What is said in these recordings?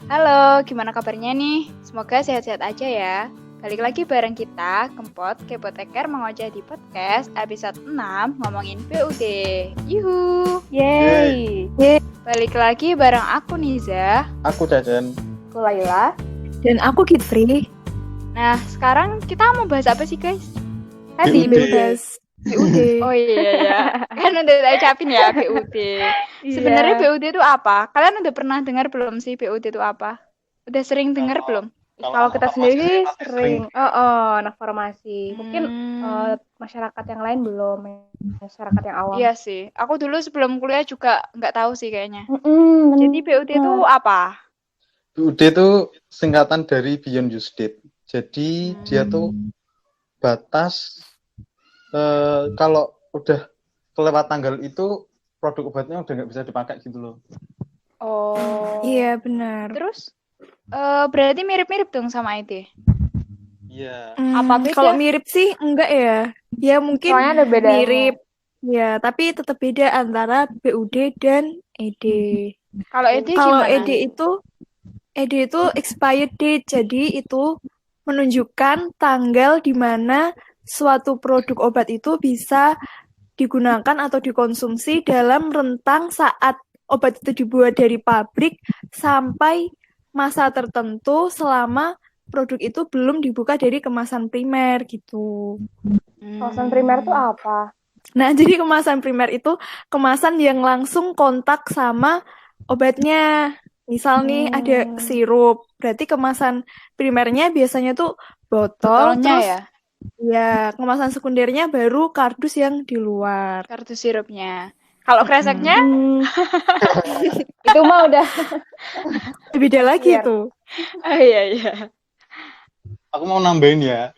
Halo, gimana kabarnya nih? Semoga sehat-sehat aja ya. Balik lagi bareng kita, Kempot, Kepoteker mengoceh di podcast episode 6 ngomongin PUD. Yuhu! Yeay. Balik lagi bareng aku Niza. Aku Cacan. Aku Laila. Dan aku Gitri. Nah, sekarang kita mau bahas apa sih guys? Tadi PUD. bebas PUD. Oh iya ya, kan udah saya ucapin ya PUD. Sebenarnya PUD itu apa? Kalian udah pernah dengar belum sih PUD itu apa? Udah sering dengar belum? Kalau kita sendiri sering, anak farmasi. Mungkin masyarakat yang lain belum, masyarakat yang awam. Iya sih, aku dulu sebelum kuliah juga nggak tahu sih kayaknya. Jadi Jadi PUD itu apa? PUD itu singkatan dari Beyond Use Date. Jadi dia tuh batas kalau udah kelewat tanggal itu produk obatnya udah nggak bisa dipakai gitu loh. Oh. Iya benar. Terus berarti mirip-mirip dong sama IT. Iya. Apa beda? Kalau mirip sih enggak ya. Ya mungkin soalnya ada bedanya. mirip. Ya, tapi tetap beda antara PUD dan ED. Kalau ED Kalau gimana? ED itu expired date. Jadi itu menunjukkan tanggal di mana suatu produk obat itu bisa digunakan atau dikonsumsi dalam rentang saat obat itu dibuat dari pabrik sampai masa tertentu selama produk itu belum dibuka dari kemasan primer gitu. Kemasan primer tuh apa? Nah, jadi kemasan primer itu kemasan yang langsung kontak sama obatnya. Misal nih ada sirup, berarti kemasan primernya biasanya tuh botol, Botolnya terus ya? ya kemasan sekundernya baru kardus yang di luar. Kartu sirupnya. Kalau kreseknya? Itu mah udah Beda lagi Iya. tuh. Oh iya iya. Aku mau nambahin ya.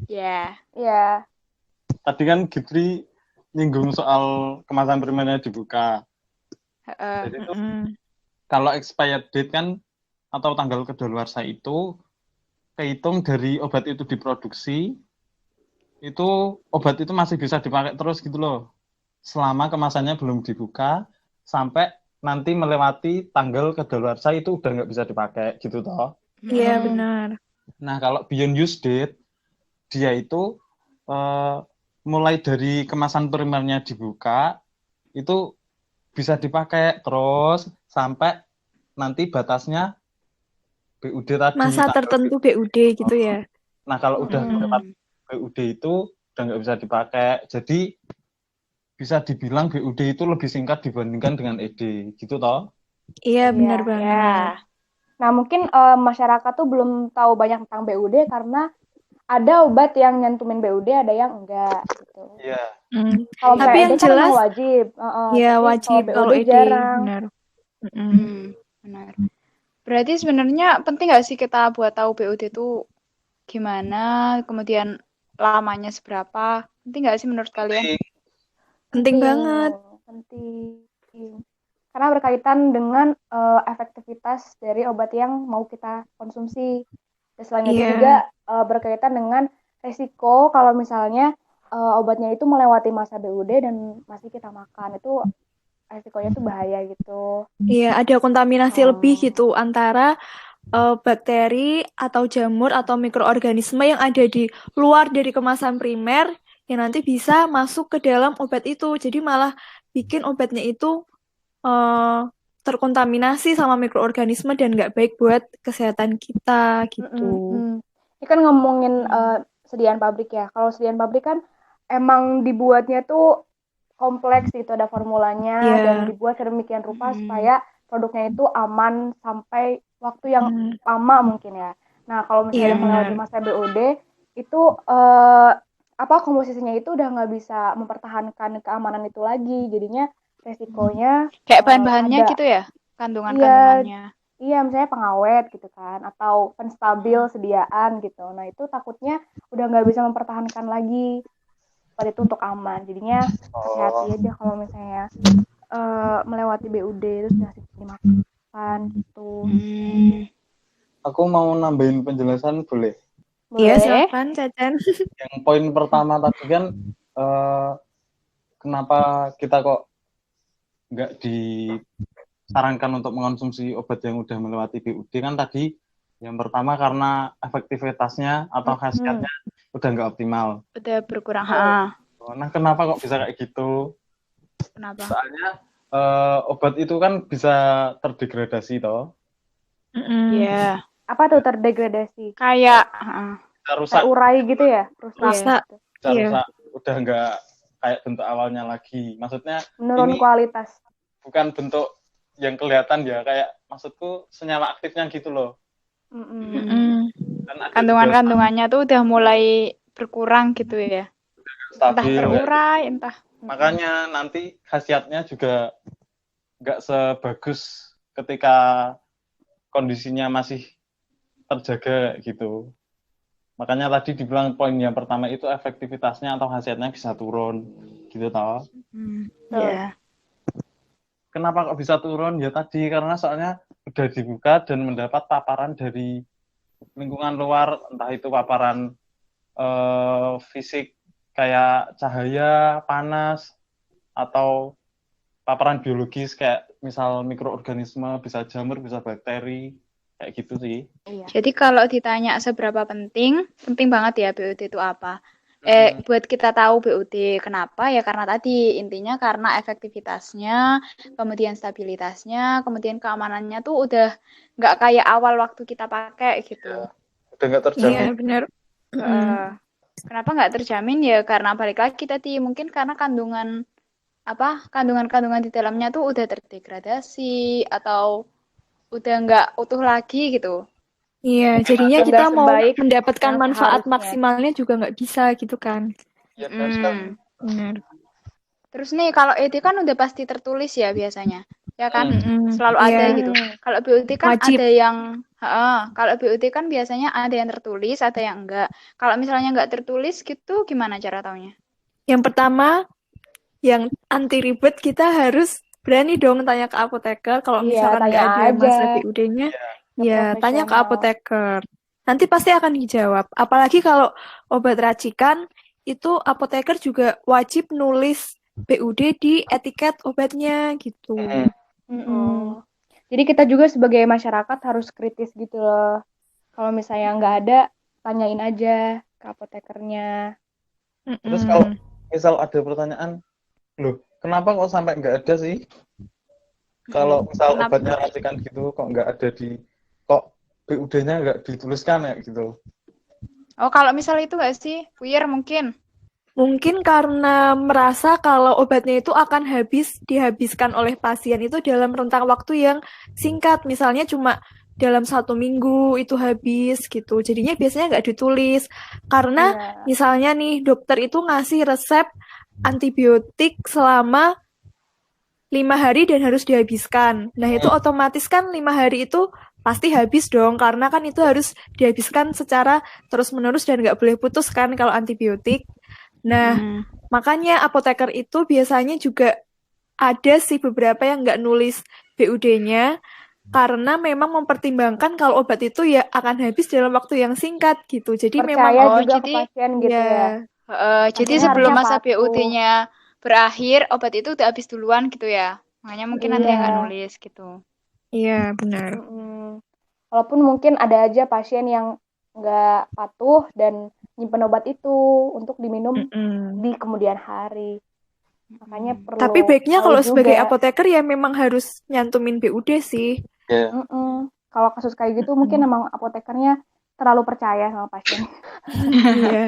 Ya. ya. Tadi kan Gitri nyinggung soal kemasan primernya dibuka. Jadi itu kalau expired date kan atau tanggal kedaluarsa itu kehitung dari obat itu diproduksi, itu obat itu masih bisa dipakai terus gitu loh. Selama kemasannya belum dibuka sampai nanti melewati tanggal kedaluarsa itu udah nggak bisa dipakai gitu toh. Iya benar. Nah kalau beyond use date dia itu mulai dari kemasan primernya dibuka itu bisa dipakai terus sampai nanti batasnya BUD tadi. Masa tertentu BUD gitu ya. Nah kalau udah lewat BUD itu udah nggak bisa dipakai. Jadi bisa dibilang BUD itu lebih singkat dibandingkan dengan ED gitu toh. Iya benar Iya, banget. ya. Nah, mungkin masyarakat tuh belum tahu banyak tentang BUD karena ada obat yang nyantumin BUD, ada yang enggak gitu. Iya. Kalau Tapi yang ED kan jelas emang wajib. ya tapi wajib kalau BUD ED jarang. benar. Benar. Berarti sebenarnya penting nggak sih kita buat tahu BUD itu gimana, kemudian lamanya seberapa? Penting nggak sih menurut kalian? Penting banget. Penting. Karena berkaitan dengan efektivitas dari obat yang mau kita konsumsi. Dan selain itu juga berkaitan dengan resiko kalau misalnya obatnya itu melewati masa BUD dan masih kita makan. Itu resikonya tuh bahaya gitu. Iya, ada kontaminasi lebih gitu antara bakteri atau jamur atau mikroorganisme yang ada di luar dari kemasan primer yang nanti bisa masuk ke dalam obat itu. Jadi malah bikin obatnya itu terkontaminasi sama mikroorganisme dan nggak baik buat kesehatan kita gitu. Ini kan ngomongin sediaan pabrik ya. Kalau sediaan pabrik kan emang dibuatnya tuh kompleks gitu, ada formulanya dan dibuat sedemikian rupa supaya produknya itu aman sampai waktu yang lama mungkin ya. Nah kalau misalnya melewati masa BOD itu komposisinya itu udah nggak bisa mempertahankan keamanan itu lagi, jadinya resikonya kayak bahan-bahannya gitu ya, kandungannya. Iya, misalnya pengawet gitu kan, atau penstabil sediaan gitu. Nah itu takutnya udah nggak bisa mempertahankan lagi. Seperti itu untuk aman. Jadinya hati-hati aja kalau misalnya melewati BUD terus ngasih dimakan gitu. Aku mau nambahin penjelasan boleh? Iya, silakan Cacan. Yang poin pertama tadi kan kenapa kita kok nggak sarankan untuk mengonsumsi obat yang udah melewati BUD kan tadi yang pertama karena efektivitasnya atau khasiatnya udah nggak optimal. Udah berkurang. Nah, kenapa kok bisa kayak gitu? Kenapa? Soalnya obat itu kan bisa terdegradasi toh. Iya. Apa tuh terdegradasi? Kayak rusak. Kayak urai gitu ya? Rusak. Rusak. Udah nggak kayak bentuk awalnya lagi. Maksudnya menurun ini kualitas. Bukan bentuk yang kelihatan ya, kayak maksudku senyawa aktifnya gitu loh. Kandungan-kandungannya tuh udah mulai berkurang gitu ya. Stabil, entah terurai, entah. Makanya nanti khasiatnya juga nggak sebagus ketika kondisinya masih terjaga gitu. Makanya tadi dibilang poin yang pertama itu efektivitasnya atau khasiatnya bisa turun gitu toh. Iya. Kenapa kok bisa turun? Ya tadi karena soalnya udah dibuka dan mendapat paparan dari lingkungan luar, entah itu paparan fisik kayak cahaya, panas, atau paparan biologis kayak misal mikroorganisme, bisa jamur, bisa bakteri, kayak gitu sih. Iya. Jadi kalau ditanya seberapa penting banget ya BUD itu apa? Buat kita tahu BUD kenapa ya karena tadi intinya karena efektivitasnya, kemudian stabilitasnya, kemudian keamanannya tuh udah nggak kayak awal waktu kita pakai gitu. Ya, udah nggak terjamin. Iya benar. Kenapa nggak terjamin ya karena balik lagi tadi mungkin karena kandungan di dalamnya tuh udah terdegradasi atau udah nggak utuh lagi gitu. Iya, jadinya kita mau mendapatkan manfaat maksimalnya juga nggak bisa gitu kan. Ya, benar. Terus nih kalau ED kan udah pasti tertulis ya biasanya, ya kan? Selalu ada gitu. Kalau BUD kan wajib. ada yang, kalau BUD kan biasanya ada yang tertulis, ada yang enggak. Kalau misalnya enggak tertulis gitu, gimana cara taunya? Yang pertama, yang anti ribet kita harus berani dong tanya ke apoteker kalau misalkan nggak ada masalah BUD-nya. Ya, tanya ke apoteker. Nanti pasti akan dijawab. Apalagi kalau obat racikan, itu apoteker juga wajib nulis BUD di etiket obatnya gitu. Jadi kita juga sebagai masyarakat harus kritis gitu loh. Kalau misalnya nggak ada, tanyain aja ke apotekernya. Terus kalau misal ada pertanyaan, loh, kenapa kok sampai nggak ada sih? Kalau misal obatnya racikan gitu, kok nggak ada kok BUD-nya nggak dituliskan ya gitu. Oh, kalau misal itu nggak sih, puyer mungkin? Mungkin karena merasa kalau obatnya itu akan dihabiskan oleh pasien itu dalam rentang waktu yang singkat. Misalnya cuma dalam 1 minggu itu habis gitu. Jadinya biasanya nggak ditulis. Karena misalnya nih dokter itu ngasih resep antibiotik selama 5 hari dan harus dihabiskan. Nah itu otomatis kan 5 hari itu pasti habis dong, karena kan itu harus dihabiskan secara terus-menerus dan nggak boleh putus kan kalau antibiotik. Nah, makanya apoteker itu biasanya juga ada sih beberapa yang nggak nulis BUD-nya, karena memang mempertimbangkan kalau obat itu ya akan habis dalam waktu yang singkat gitu. Jadi percaya memang juga ke pasien gitu ya. Jadi sebelum masa BUD-nya berakhir, obat itu udah habis duluan gitu ya. Makanya mungkin ada yang nggak nulis gitu. Iya, benar. Walaupun mungkin ada aja pasien yang nggak patuh dan nyimpen obat itu untuk diminum di kemudian hari. Makanya perlu. Tapi baiknya kalau sebagai apoteker ya memang harus nyantumin BUD sih. Kalau kasus kayak gitu mungkin emang apotekernya terlalu percaya sama pasien. Iya.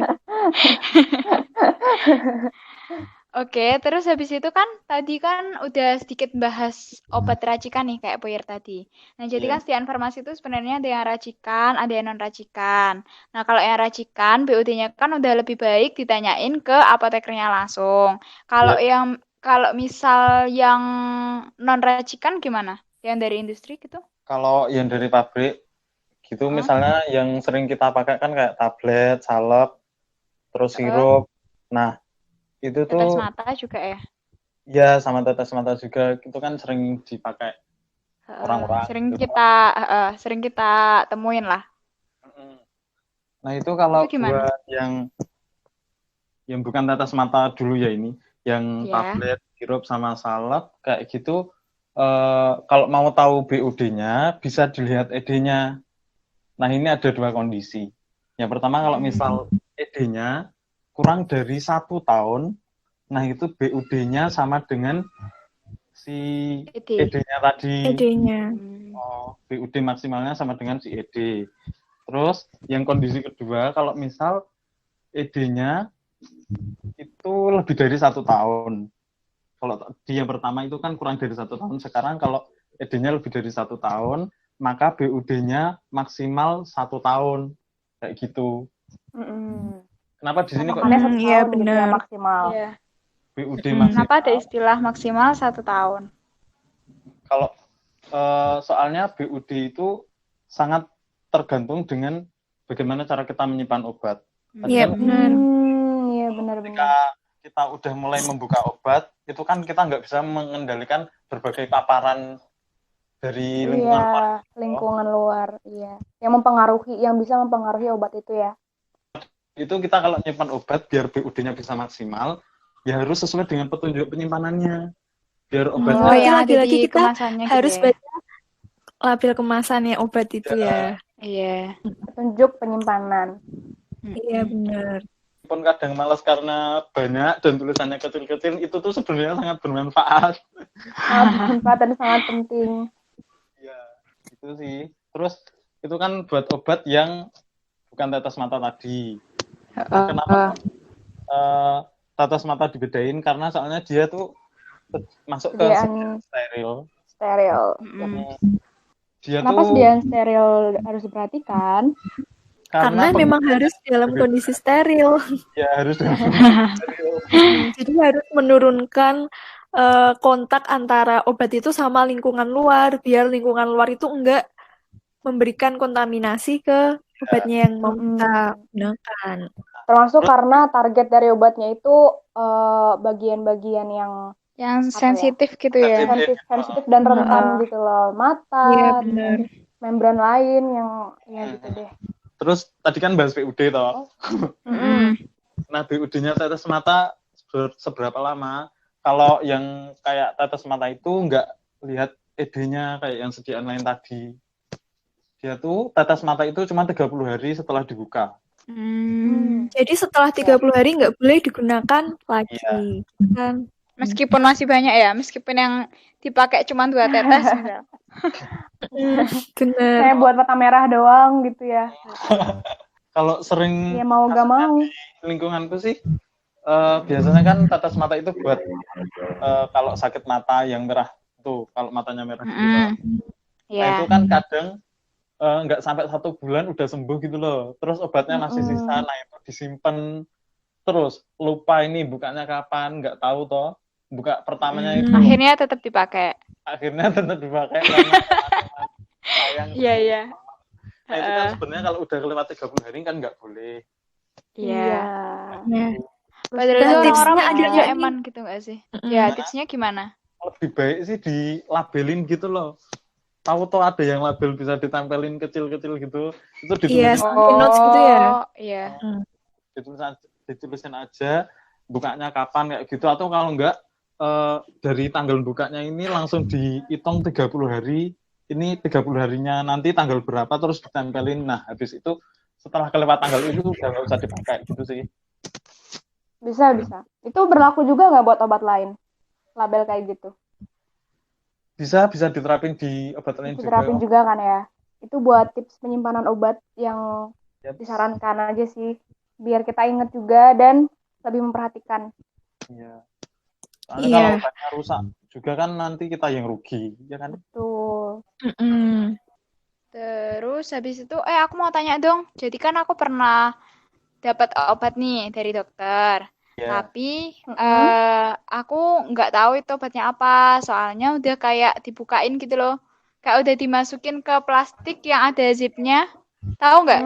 Oke, terus habis itu kan tadi kan udah sedikit bahas obat racikan nih kayak puyer tadi. Nah, jadi kan setiap farmasi itu sebenarnya ada yang racikan, ada yang non racikan. Nah, kalau yang racikan BUD-nya kan udah lebih baik ditanyain ke apotekernya langsung. Kalau misal yang non racikan gimana? Yang dari industri gitu? Kalau yang dari pabrik gitu misalnya yang sering kita pakai kan kayak tablet, salep, terus sirup. Nah, itu tuh tetes mata juga ya? Ya, sama tetes mata juga itu kan sering dipakai orang-orang. Sering kita temuin lah. Nah, itu kalau buat yang bukan tetes mata dulu ya ini, yang tablet, sirup sama salep kayak gitu kalau mau tahu BUD-nya bisa dilihat ED-nya. Nah, ini ada dua kondisi. Yang pertama, kalau misal ED-nya kurang dari 1 tahun, nah itu BUD-nya sama dengan si ED-nya tadi. ED-nya. BUD maksimalnya sama dengan si ED. Terus yang kondisi kedua, kalau misal ED-nya itu lebih dari 1 tahun. Kalau di yang pertama itu kan kurang dari 1 tahun. Sekarang kalau ED-nya lebih dari 1 tahun, maka BUD-nya maksimal 1 tahun. Kayak gitu. Kenapa di sini kok? Iya benar. Maksimal. Iya. BUD maksimal. Kenapa ada istilah maksimal 1 tahun? Kalau soalnya BUD itu sangat tergantung dengan bagaimana cara kita menyimpan obat. Iya benar. Iya benar. Ketika kita udah mulai membuka obat, itu kan kita nggak bisa mengendalikan berbagai paparan dari lingkungan luar. Lingkungan luar, iya. Yang bisa mempengaruhi obat itu ya. Itu kita kalau nyimpan obat biar BUD-nya bisa maksimal, ya harus sesuai dengan petunjuk penyimpanannya. Biar obatnya yang lagi-lagi kita harus gitu ya? baca label kemasannya obat itu ya. Iya. Petunjuk penyimpanan. Iya benar. Pun kadang malas karena banyak dan tulisannya kecil-kecil, itu tuh sebenarnya sangat bermanfaat. Sangat bermanfaat dan sangat penting. Iya, itu sih. Terus itu kan buat obat yang bukan tetes mata tadi. Kenapa tetes mata dibedain? Karena soalnya dia tuh masuk ke steril. Kenapa sediaan steril harus diperhatikan? Karena memang harus dalam kondisi steril. Ya, harus dalam kondisi steril. Jadi harus menurunkan kontak antara obat itu sama lingkungan luar, biar lingkungan luar itu enggak memberikan kontaminasi ke obatnya yang mau kita gunakan. Termasuk karena target dari obatnya itu bagian-bagian yang sensitif gitu ya. Sensitif dan rentan gitu loh. Mata, membran lain yang ya gitu deh. Terus tadi kan bahas BUD toh. Nah, BUD-nya tetes mata seberapa lama? Kalau yang kayak tetes mata itu nggak lihat ED-nya kayak yang sediaan lain tadi. Dia tuh tetes mata itu cuma 30 hari setelah dibuka. Jadi setelah 30 hari nggak boleh digunakan lagi. Kan? Meskipun masih banyak ya, meskipun yang dipakai cuma 2 tetes misal. Bener. Kayak buat mata merah doang gitu ya. Kalau sering ya mau gak mau di lingkunganku sih biasanya kan tetes mata itu buat kalau sakit mata yang merah tuh, kalau matanya merah gitu. Nah itu kan kadang nggak sampai 1 bulan udah sembuh gitu loh. Terus obatnya masih sisa, nah itu disimpan terus, lupa ini bukanya kapan, nggak tahu toh. Buka pertamanya itu akhirnya tetap dipakai. Sayang. Iya. Nah itu kan sebenarnya kalau udah kelewat 30 hari kan nggak boleh. Iya. Padahal itu orang-orang adanya eman gitu nggak sih? Ya tipsnya gimana? Lebih baik sih dilabelin gitu loh. Tahu toh ada yang label bisa ditempelin kecil-kecil gitu. Itu ditulisin notes gitu ya. Iya. Ditulisin aja bukanya kapan kayak gitu, atau kalau enggak dari tanggal bukanya ini langsung dihitung 30 hari, ini 30 harinya nanti tanggal berapa terus ditempelin. Nah, habis itu setelah kelewat tanggal itu udah nggak usah dipakai gitu sih. Bisa. Itu berlaku juga nggak buat obat lain? Label kayak gitu? Bisa diterapin di obat lain juga. Diterapin juga kan ya? Itu buat tips penyimpanan obat yang disarankan aja sih. Biar kita ingat juga dan lebih memperhatikan. Iya. Soalnya kalau obatnya rusak juga kan nanti kita yang rugi, ya kan? Betul. Terus habis itu, aku mau tanya dong. Jadi kan aku pernah dapat obat nih dari dokter. Tapi aku nggak tahu itu obatnya apa. Soalnya udah kayak dibukain gitu loh. Kayak udah dimasukin ke plastik yang ada zipnya. Tahu nggak?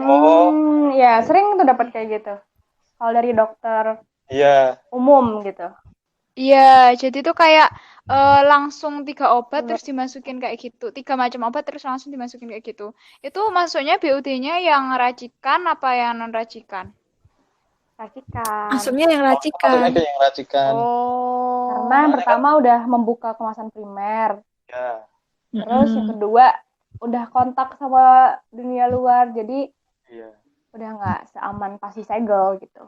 Ya sering tuh dapat kayak gitu. Kalau dari dokter umum gitu. Iya, jadi tuh kayak langsung 3 obat terus dimasukin kayak gitu. 3 macam obat terus langsung dimasukin kayak gitu. Itu maksudnya BUD-nya yang racikan apa yang non racikan? Racikan. Maksudnya yang racikan. Karena yang racikan. Karena yang pertama udah membuka kemasan primer. Ya. Terus yang kedua, udah kontak sama dunia luar, jadi udah nggak seaman pasti segel gitu.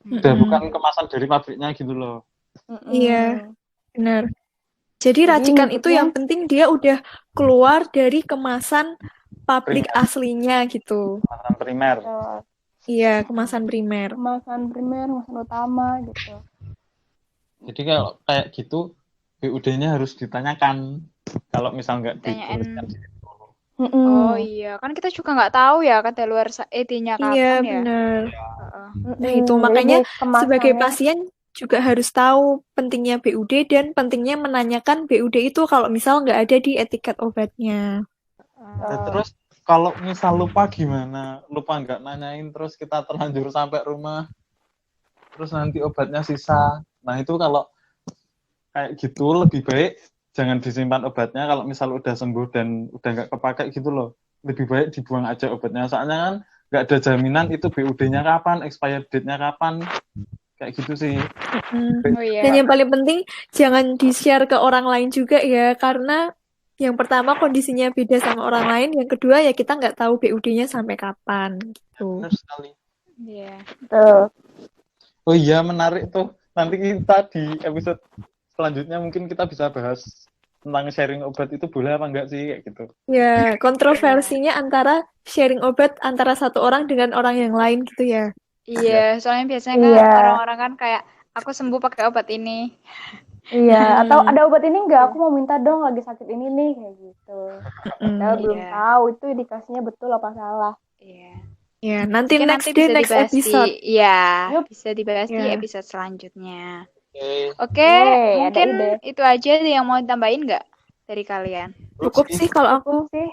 Udah bukan kemasan dari pabriknya gitu loh. Iya, benar. Jadi racikan itu yang penting dia udah keluar dari kemasan pabrik aslinya gitu. Kemasan primer. Iya, kemasan primer. Kemasan utama gitu. Jadi kalau kayak gitu, BUD-nya harus ditanyakan. Kalau misal nggak dituliskan di situ. Oh iya, kan kita juga nggak tahu ya kadaluarsa ED-nya kapan Iya, ya. benar. Nah itu makanya sebagai pasien juga harus tahu pentingnya BUD dan pentingnya menanyakan BUD itu kalau misal nggak ada di etiket obatnya. Terus kalau misal lupa gimana? Lupa nggak nanyain terus kita terlanjur sampai rumah, terus nanti obatnya sisa. Nah itu kalau kayak gitu lebih baik jangan disimpan obatnya kalau misal udah sembuh dan udah nggak kepakai gitu loh. Lebih baik dibuang aja obatnya. Soalnya kan nggak ada jaminan itu BUD-nya kapan, expired date-nya kapan. Kayak gitu sih. Oh, iya. Dan yang paling penting jangan di-share ke orang lain juga ya, karena yang pertama kondisinya beda sama orang lain, yang kedua ya kita nggak tahu BUD-nya sampai kapan gitu. Benar sekali. Iya. Oh iya, menarik tuh. Nanti kita di episode selanjutnya mungkin kita bisa bahas tentang sharing obat itu boleh apa enggak sih kayak gitu. Ya, kontroversinya antara sharing obat antara satu orang dengan orang yang lain gitu ya. Iya, soalnya biasanya kan orang-orang kan kayak aku sembuh pakai obat ini. Iya, atau ada obat ini enggak? Aku mau minta dong, lagi sakit ini nih kayak gitu. Padahal belum tahu itu indikasinya betul apa salah. Iya. Ya, nanti next bisa episode. Iya, bisa dibahas di episode selanjutnya. Oke, mungkin itu aja yang mau tambahin nggak dari kalian? Cukup sih kalau aku sih.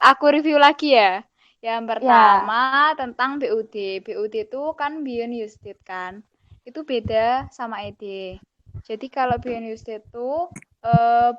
Aku review lagi ya. Yang pertama tentang BUD. BUD itu kan Beyond Used Date kan. Itu beda sama ED. Jadi kalau Beyond Used Date itu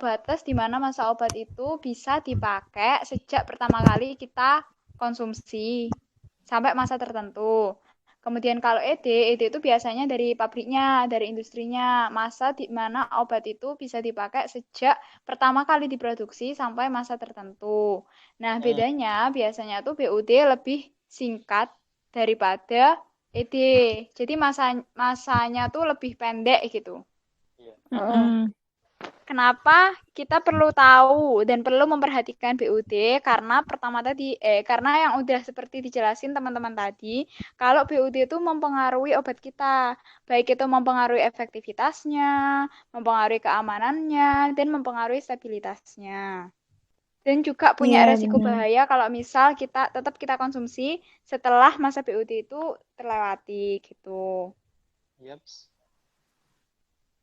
batas di mana masa obat itu bisa dipakai sejak pertama kali kita konsumsi sampai masa tertentu. Kemudian kalau ED itu biasanya dari pabriknya, dari industrinya, masa di mana obat itu bisa dipakai sejak pertama kali diproduksi sampai masa tertentu. Nah, bedanya biasanya tuh BUD lebih singkat daripada ED. Jadi masanya tuh lebih pendek gitu. Kenapa kita perlu tahu dan perlu memperhatikan BUD? Karena pertama tadi, karena yang udah seperti dijelasin teman-teman tadi, kalau BUD itu mempengaruhi obat kita, baik itu mempengaruhi efektivitasnya, mempengaruhi keamanannya, dan mempengaruhi stabilitasnya. Dan juga punya resiko bahaya kalau misal kita tetap kita konsumsi setelah masa BUD itu terlewati gitu.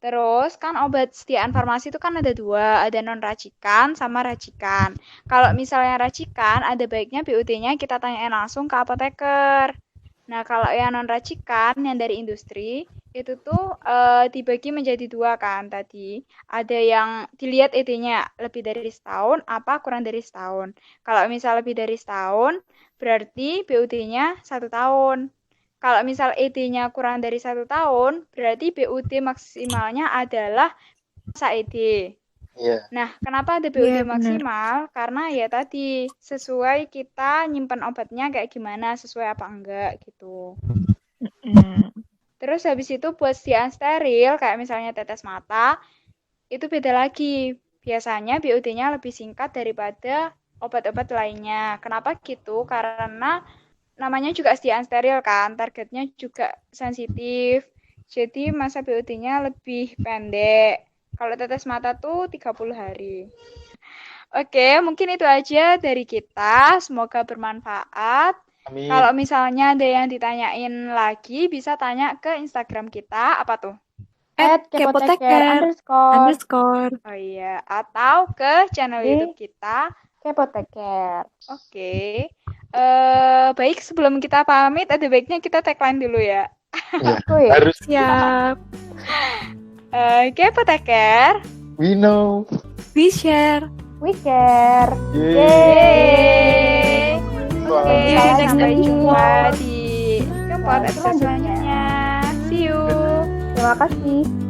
Terus kan obat sediaan farmasi itu kan ada dua, ada non-racikan sama racikan. Kalau misalnya racikan, ada baiknya BUD-nya kita tanyain langsung ke apoteker. Nah, kalau yang non-racikan, yang dari industri, itu tuh dibagi menjadi dua kan tadi. Ada yang dilihat ED-nya lebih dari setahun, apa kurang dari setahun. Kalau misal lebih dari setahun, berarti BUD-nya 1 tahun. Kalau misal ED-nya kurang dari 1 tahun, berarti BUD maksimalnya adalah masa ED. Nah, kenapa ada BUD maksimal? Karena ya tadi, sesuai kita nyimpen obatnya kayak gimana, sesuai apa enggak gitu. Terus habis itu buat sediaan steril, kayak misalnya tetes mata, itu beda lagi. Biasanya BUD-nya lebih singkat daripada obat-obat lainnya. Kenapa gitu? Karena namanya juga sediaan steril kan, targetnya juga sensitif. Jadi masa BUD-nya lebih pendek. Kalau tetes mata tuh 30 hari. Oke, mungkin itu aja dari kita. Semoga bermanfaat. Amin. Kalau misalnya ada yang ditanyain lagi, bisa tanya ke Instagram kita. Apa tuh? @kepoteker_. Oh iya, atau ke channel YouTube kita. Kepoteker. Oke. Baik, sebelum kita pamit, ada baiknya kita tagline dulu ya. Harus. Siap. Kepoteker. We know. We share. We care. Yeay. Oke, sampai jumpa di episode selanjutnya. See you. Terima kasih.